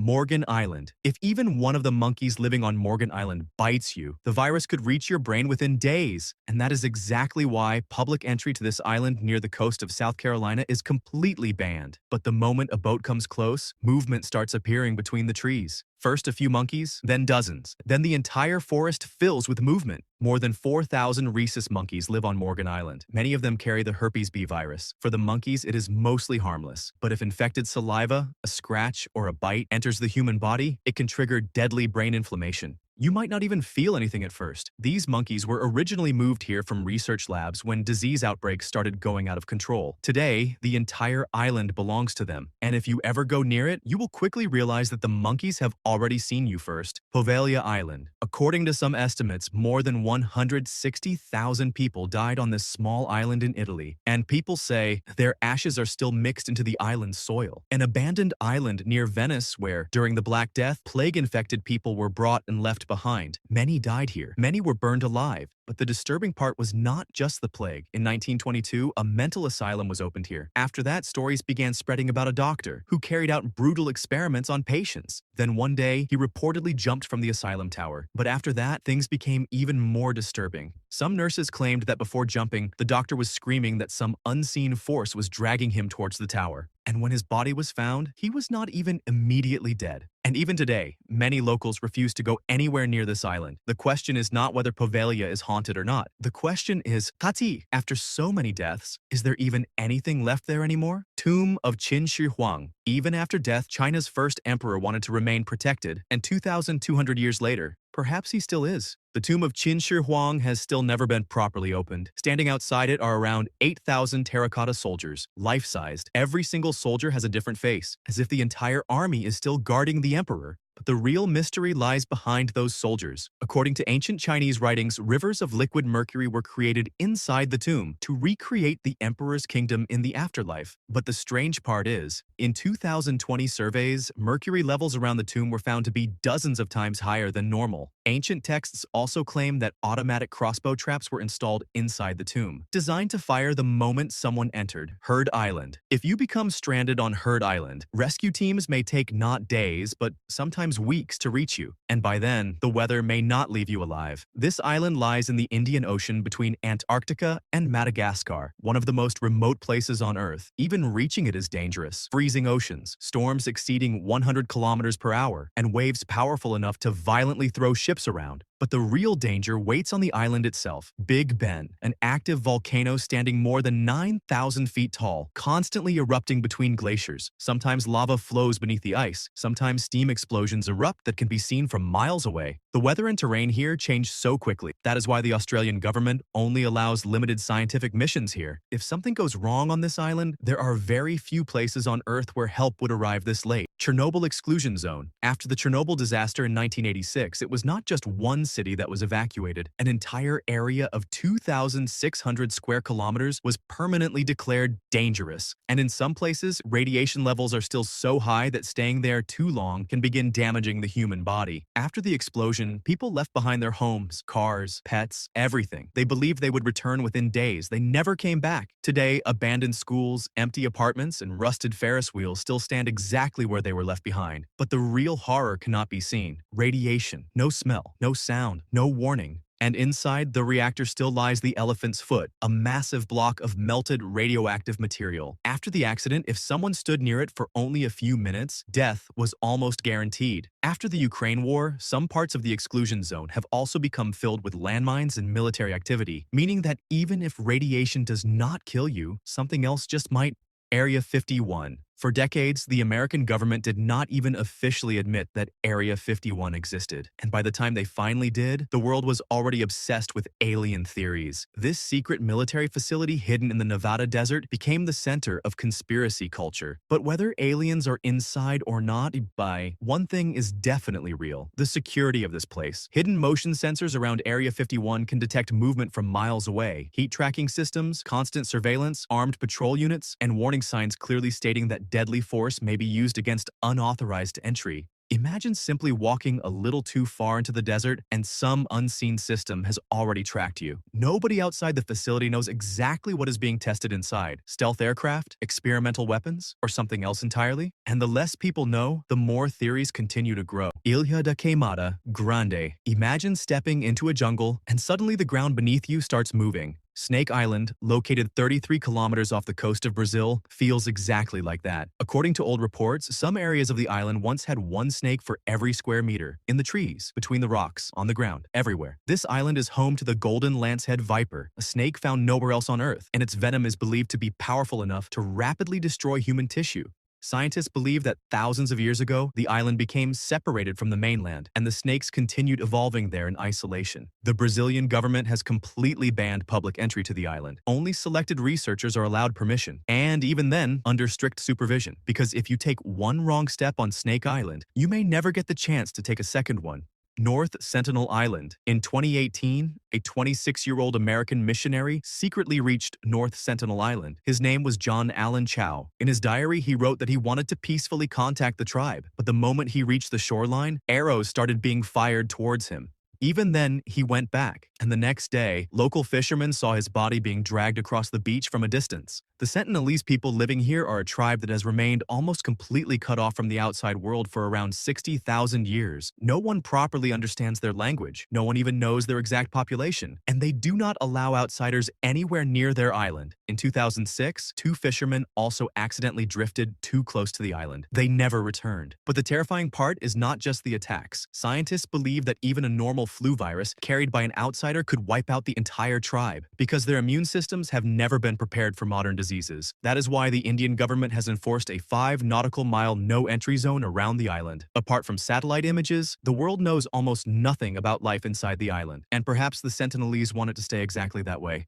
Morgan Island. If even one of the monkeys living on Morgan Island bites you, the virus could reach your brain within days. And that is exactly why public entry to this island near the coast of South Carolina is completely banned. But the moment a boat comes close, movement starts appearing between the trees. First a few monkeys, then dozens. Then the entire forest fills with movement. More than 4,000 rhesus monkeys live on Morgan Island. Many of them carry the herpes B virus. For the monkeys, it is mostly harmless. But if infected saliva, a scratch, or a bite enters the human body, it can trigger deadly brain inflammation. You might not even feel anything at first. These monkeys were originally moved here from research labs when disease outbreaks started going out of control. Today, the entire island belongs to them. And if you ever go near it, you will quickly realize that the monkeys have already seen you first. Poveglia Island. According to some estimates, more than 160,000 people died on this small island in Italy. And people say their ashes are still mixed into the island's soil. An abandoned island near Venice where, during the Black Death, plague-infected people were brought and left behind. Many died here. Many were burned alive. But the disturbing part was not just the plague. In 1922, a mental asylum was opened here. After that, stories began spreading about a doctor who carried out brutal experiments on patients. Then one day, he reportedly jumped from the asylum tower. But after that, things became even more disturbing. Some nurses claimed that before jumping, the doctor was screaming that some unseen force was dragging him towards the tower. And when his body was found, he was not even immediately dead. And even today, many locals refuse to go anywhere near this island. The question is not whether Poveglia is haunted or not. The question is, Tati, after so many deaths, is there even anything left there anymore? Tomb of Qin Shi Huang. Even after death, China's first emperor wanted to remain protected, and 2,200 years later, perhaps he still is. The tomb of Qin Shi Huang has still never been properly opened. Standing outside it are around 8,000 terracotta soldiers, life-sized. Every single soldier has a different face, as if the entire army is still guarding the emperor. But the real mystery lies behind those soldiers. According to ancient Chinese writings, rivers of liquid mercury were created inside the tomb to recreate the emperor's kingdom in the afterlife. But the strange part is, in 2020 surveys, mercury levels around the tomb were found to be dozens of times higher than normal. Ancient texts also claim that automatic crossbow traps were installed inside the tomb, designed to fire the moment someone entered. Herd Island. If you become stranded on Herd Island, rescue teams may take not days, but sometimes weeks to reach you. And by then, the weather may not leave you alive. This island lies in the Indian Ocean between Antarctica and Madagascar, one of the most remote places on Earth. Even reaching it is dangerous. Freezing oceans, storms exceeding 100 kilometers per hour, and waves powerful enough to violently throw ships around. But the real danger waits on the island itself. Big Ben, an active volcano standing more than 9,000 feet tall, constantly erupting between glaciers. Sometimes lava flows beneath the ice. Sometimes steam explosions erupt that can be seen from miles away. The weather and terrain here change so quickly. That is why the Australian government only allows limited scientific missions here. If something goes wrong on this island, there are very few places on Earth where help would arrive this late. Chernobyl exclusion zone. After the Chernobyl disaster in 1986, it was not just one city that was evacuated. An entire area of 2,600 square kilometers was permanently declared dangerous. And in some places, radiation levels are still so high that staying there too long can begin damaging the human body. After the explosion, people left behind their homes, cars, pets, everything. They believed they would return within days. They never came back. Today, abandoned schools, empty apartments, and rusted Ferris wheels still stand exactly where they were left behind. But the real horror cannot be seen. Radiation, no smell, no sound, no warning. And inside the reactor still lies the elephant's foot, a massive block of melted radioactive material. After the accident, if someone stood near it for only a few minutes, death was almost guaranteed. After the Ukraine war, some parts of the exclusion zone have also become filled with landmines and military activity, meaning that even if radiation does not kill you, something else just might. Area 51. For decades, the American government did not even officially admit that Area 51 existed. And by the time they finally did, the world was already obsessed with alien theories. This secret military facility hidden in the Nevada desert became the center of conspiracy culture. But whether aliens are inside or not, one thing is definitely real: the security of this place. Hidden motion sensors around Area 51 can detect movement from miles away. Heat tracking systems, constant surveillance, armed patrol units, and warning signs clearly stating that deadly force may be used against unauthorized entry. Imagine simply walking a little too far into the desert and some unseen system has already tracked you. Nobody outside the facility knows exactly what is being tested inside. Stealth aircraft, experimental weapons, or something else entirely? And the less people know, the more theories continue to grow. Ilha da Queimada Grande. Imagine stepping into a jungle and suddenly the ground beneath you starts moving. Snake Island, located 33 kilometers off the coast of Brazil, feels exactly like that. According to old reports, some areas of the island once had one snake for every square meter, in the trees, between the rocks, on the ground, everywhere. This island is home to the golden lancehead viper, a snake found nowhere else on Earth, and its venom is believed to be powerful enough to rapidly destroy human tissue. Scientists believe that thousands of years ago, the island became separated from the mainland, and the snakes continued evolving there in isolation. The Brazilian government has completely banned public entry to the island. Only selected researchers are allowed permission, and even then, under strict supervision. Because if you take one wrong step on Snake Island, you may never get the chance to take a second one. North Sentinel Island. In 2018, a 26-year-old American missionary secretly reached North Sentinel Island. His name was John Allen Chow. In his diary, he wrote that he wanted to peacefully contact the tribe, but the moment he reached the shoreline, arrows started being fired towards him. Even then, he went back, and the next day, local fishermen saw his body being dragged across the beach from a distance. The Sentinelese people living here are a tribe that has remained almost completely cut off from the outside world for around 60,000 years. No one properly understands their language, no one even knows their exact population, and they do not allow outsiders anywhere near their island. In 2006, two fishermen also accidentally drifted too close to the island. They never returned. But the terrifying part is not just the attacks. Scientists believe that even a normal flu virus carried by an outsider could wipe out the entire tribe because their immune systems have never been prepared for modern diseases. That is why the Indian government has enforced a 5 nautical mile no-entry zone around the island. Apart from satellite images, the world knows almost nothing about life inside the island, and perhaps the Sentinelese want it to stay exactly that way.